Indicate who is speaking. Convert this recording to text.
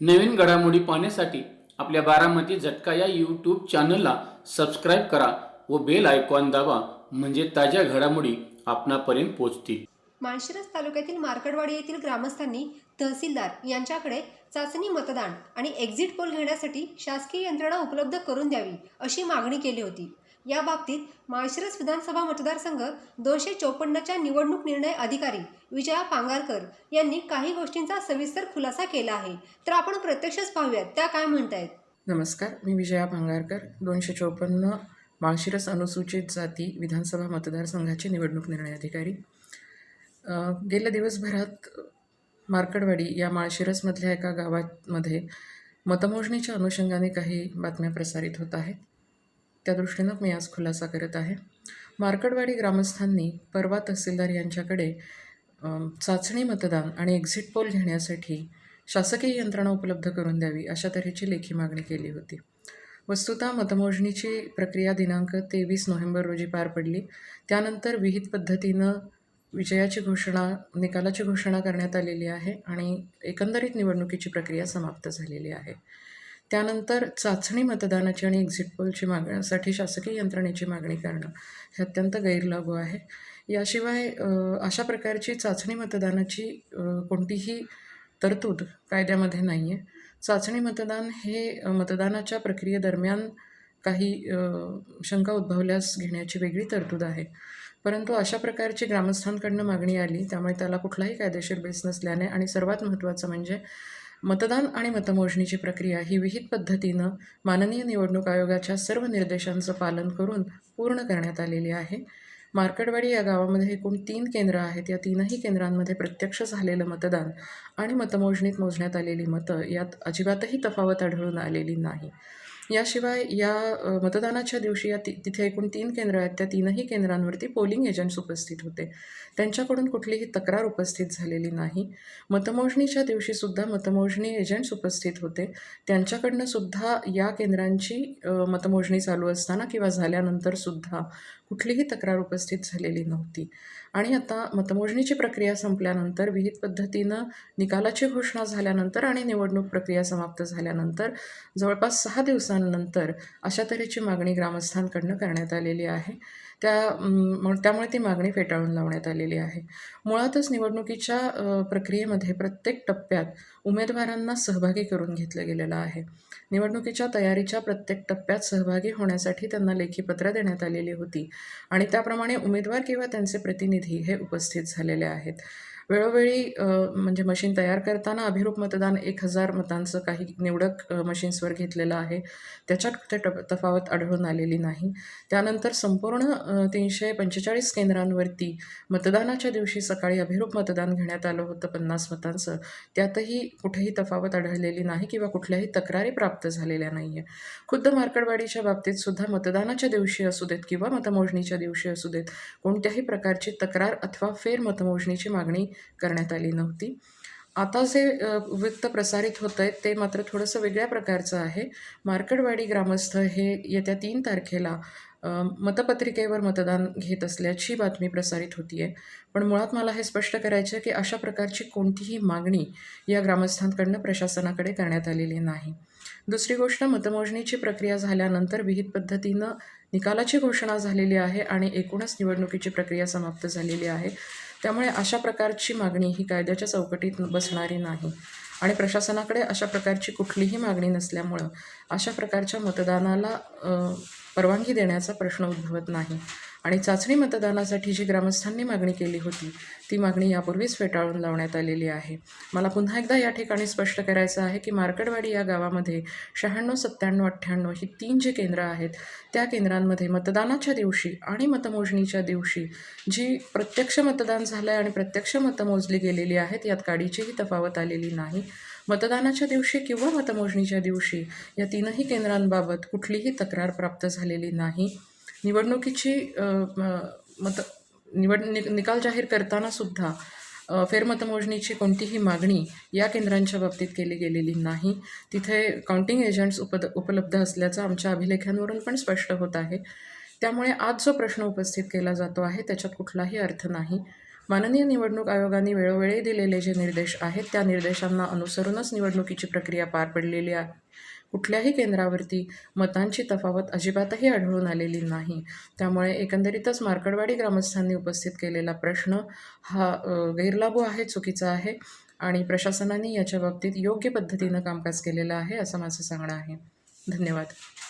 Speaker 1: नवीन घडामोडी पाहण्यासाठी आपल्या बारामती झटका या यूट्यूब चॅनलला सबस्क्राईब करा व बेल आयकॉन दाबा, म्हणजे ताज्या घडामोडी आपणापर्यंत पोहोचतील.
Speaker 2: माळशिरस तालुक्यातील मार्कडवाडी येथील ग्रामस्थांनी तहसीलदार यांच्याकडे चाचणी मतदान आणि एक्झिट पोल घेण्यासाठी शासकीय यंत्रणा उपलब्ध करून द्यावी अशी मागणी केली होती. या बाबतीत माळशिरस विधानसभा मतदारसंघ 254च्या निवडणूक निर्णय अधिकारी विजया पांगारकर यांनी काही गोष्टींचा सविस्तर खुलासा केला आहे. तर आपण प्रत्यक्षच पाहूयात त्या काय म्हणतायत.
Speaker 3: नमस्कार, मी विजया पांगारकर, 254 माळशिरस अनुसूचित जाती विधानसभा मतदारसंघाचे निवडणूक निर्णय अधिकारी. गेल्या दिवसभरात मार्कडवाडी या माळशिरसमधल्या एका गावामध्ये मतमोजणीच्या अनुषंगाने काही बातम्या प्रसारित होत आहेत. त्या दृष्टीनं मी आज खुलासा करत आहे. मार्कडवाडी ग्रामस्थांनी परवा तहसीलदार यांच्याकडे चाचणी मतदान आणि एक्झिट पोल घेण्यासाठी शासकीय यंत्रणा उपलब्ध करून द्यावी अशा तऱ्हेची लेखी मागणी केली होती. वस्तुतः मतमोजणीची प्रक्रिया दिनांक 23 नोव्हेंबर रोजी पार पडली. त्यानंतर विहित पद्धतीनं निकालाची घोषणा करण्यात आलेली आहे आणि एकंदरीत निवडणुकीची प्रक्रिया समाप्त झालेली आहे. त्यानंतर चाचणी मतदानाची आणि एक्झिट पोलची मागण्यासाठी शासकीय यंत्रणेची मागणी करणं हे अत्यंत गैरलागू आहे. याशिवाय अशा प्रकारची चाचणी मतदानाची कोणतीही तरतूद कायद्यामध्ये नाही आहे. चाचणी मतदान हे मतदानाच्या प्रक्रियेदरम्यान काही शंका उद्भवल्यास घेण्याची वेगळी तरतूद आहे. परंतु अशा प्रकारची ग्रामस्थांकडनं मागणी आली, त्यामुळे त्याला कुठलाही कायदेशीर बेस नसल्याने आणि सर्वात महत्त्वाचं म्हणजे मतदान आणि मतमोजणीची प्रक्रिया ही विहित पद्धतीनं माननीय निवडणूक आयोगाच्या सर्व निर्देशांचं पालन करून पूर्ण करण्यात आलेली आहे. मार्कडवाडी या गावामध्ये एकूण 3 केंद्र आहेत. या 3ही केंद्रांमध्ये प्रत्यक्ष झालेलं मतदान आणि मतमोजणीत मोजण्यात आलेली मतं यात अजिबातही तफावत आढळून आलेली नाही. याशिवाय या मतदानाच्या दिवशी तिथे एकूण 3 केंद्र आहेत. त्या 3ही केंद्रांवरती पोलिंग एजंट्स उपस्थित होते. त्यांच्याकडून कुठलीही तक्रार उपस्थित झालेली नाही. मतमोजणीच्या दिवशीसुद्धा मतमोजणी एजंट्स उपस्थित होते. त्यांच्याकडनं सुद्धा या केंद्रांची मतमोजणी चालू असताना किंवा झाल्यानंतरसुद्धा कुठलीही तक्रार उपस्थित झालेली नव्हती. आणि आता मतमोजणीची प्रक्रिया संपल्यानंतर, विहित पद्धतीनं निकालाची घोषणा झाल्यानंतर आणि निवडणूक प्रक्रिया समाप्त झाल्यानंतर जवळपास 6 दिवसांनंतर अशा तऱ्हेची मागणी ग्रामस्थांकडनं करण्यात आलेली आहे. त्यामुळे ती मागणी फेटाळून लावण्यात आलेली आहे. मुळातच निवडणुकीच्या प्रक्रियेमध्ये प्रत्येक टप्प्यात उमेदवारांना सहभागी करून घेतलं गेलेलं आहे. निवडणुकीच्या तयारीच्या प्रत्येक टप्प्यात सहभागी होण्यासाठी त्यांना लेखी पत्र देण्यात आलेली होती आणि त्याप्रमाणे उमेदवार किंवा त्यांचे प्रतिनिधी हे उपस्थित झालेले आहेत. वेळोवेळी म्हणजे मशीन तयार करताना अभिरूप मतदान 1000 मतांचं काही निवडक मशीन्सवर घेतलेलं आहे. त्याच्यात ते तफावत आढळून आलेली नाही. त्यानंतर संपूर्ण 345 केंद्रांवरती मतदानाच्या दिवशी सकाळी अभिरूप मतदान घेण्यात आलं होतं 50 मतांचं. त्यातही कुठेही तफावत आढळलेली नाही किंवा कुठल्याही तक्रारी प्राप्त झालेल्या नाही आहे. खुद्द मार्कडवाडीच्या बाबतीत सुद्धा मतदानाच्या दिवशी असू देत किंवा मतमोजणीच्या दिवशी असू देत, कोणत्याही प्रकारची तक्रार अथवा फेरमतमोजणीची मागणी करण्यात आली नव्हती. आता जे वृत्त प्रसारित होतं आहे ते मात्र थोडंसं वेगळ्या प्रकारचं आहे. मार्कडवाडी ग्रामस्थ हे येत्या 3 तारखेला मतपत्रिकेवर मतदान घेत असल्याची बातमी प्रसारित होती आहे. पण मुळात मला हे स्पष्ट करायचं आहे की अशा प्रकारची कोणतीही मागणी या ग्रामस्थांकडनं प्रशासनाकडे करण्यात आलेली नाही. दुसरी गोष्ट, मतमोजणीची प्रक्रिया झाल्यानंतर विहित पद्धतीनं निकालाची घोषणा झालेली आहे आणि एकूणच निवडणुकीची प्रक्रिया समाप्त झालेली आहे. त्यामुळे अशा प्रकारची मागणी ही कायद्याच्या चौकटीत बसणारी नाही आणि प्रशासनाकडे अशा प्रकारची कुठलीही मागणी नसल्यामुळं अशा प्रकारच्या मतदानाला परवानगी देण्याचा प्रश्न उद्भवत नाही. आणि चाचणी मतदानासाठी जी ग्रामस्थांनी मागणी केली होती ती मागणी यापूर्वीच फेटाळून लावण्यात आलेली आहे. मला पुन्हा एकदा या ठिकाणी स्पष्ट करायचं आहे की मार्कडवाडी या गावामध्ये 96, 97, 98 ही 3 जी केंद्र आहेत त्या केंद्रांमध्ये मतदानाच्या दिवशी आणि मतमोजणीच्या दिवशी जी प्रत्यक्ष मतदान झालं आहे आणि प्रत्यक्ष मतं मोजली गेलेली आहेत, यात काडीचीही तफावत आलेली नाही. मतदानाच्या दिवशी किंवा मतमोजणीच्या दिवशी या 3ही केंद्रांबाबत कुठलीही तक्रार प्राप्त झालेली नाही. निवडणुकीची निकाल जाहीर करतानासुद्धा फेरमतमोजणीची कोणतीही मागणी या केंद्रांच्या बाबतीत केली गेलेली नाही. तिथे काउंटिंग एजंट्स उपलब्ध असल्याचं आमच्या अभिलेखांवरून पण स्पष्ट होत आहे. त्यामुळे आज जो प्रश्न उपस्थित केला जातो आहे त्याच्यात कुठलाही अर्थ नाही. माननीय निवडणूक आयोगाने वेळोवेळी दिलेले जे निर्देश आहेत त्या निर्देशांना अनुसरूनच निवडणुकीची प्रक्रिया पार पडलेली आहे. कुठल्याही केंद्रावरती मतांची तफावत अजिबातही आढळून आलेली नाही. त्यामुळे एकंदरीतच मार्कडवाडी ग्रामस्थांनी उपस्थित केलेला प्रश्न हा गैरलागू आहे, चुकीचा आहे आणि प्रशासनाने याच्या बाबतीत योग्य पद्धतीनं कामकाज केलेलं आहे असं माझं सांगणं आहे. धन्यवाद.